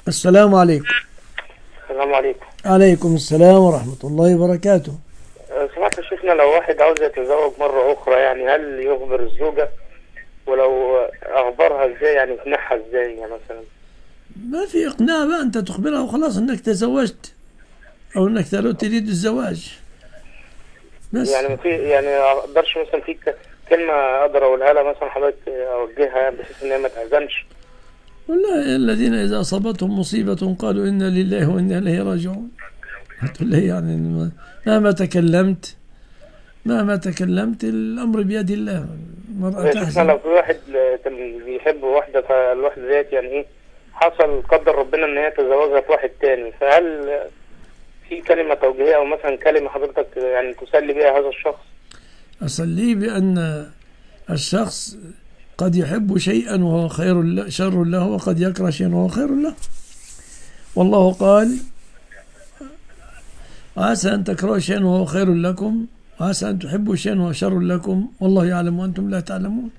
السلام عليكم. السلام عليكم. عليكم السلام ورحمة الله وبركاته. سمعت شيخنا لو واحد عاوز يتزوج مرة أخرى يعني هل يخبر الزوجة؟ ولو أخبرها إزاي يعني يقنعها إزاي يعني مثلا؟ ما في إقناع بقى، أنت تخبرها وخلاص أنك تزوجت أو أنك تريد الزواج بس. يعني في يعني أقدرش مثلا في كلمة أقدر أقولها لها مثلا حضرتك أوجهها بحيث إن هي ما تحزنش؟ والله الذين إذا أصابتهم مصيبة قالوا إنا لله وإنا إليه راجعون. هتقول لي يعني مهما تكلمت الأمر بيد الله. المرأة شفنا تحزن. لو في واحد كان بيحب واحدة فالواحدة ديت يعني إيه حصل قدر ربنا إن هي تزوجها في واحد تاني، فهل في كلمة توجيهية أو مثلا كلمة حضرتك يعني تسلي بيها هذا الشخص؟ أصلي بأن الشخص قد يحب شيئا وهو شر له، وقد يكره شيئا وهو خير له. والله قال: عسى أن تكرهوا شيئا وهو خير لكم، وعسى أن تحبوا شيئا وهو شر لكم، والله يعلم وأنتم لا تعلمون.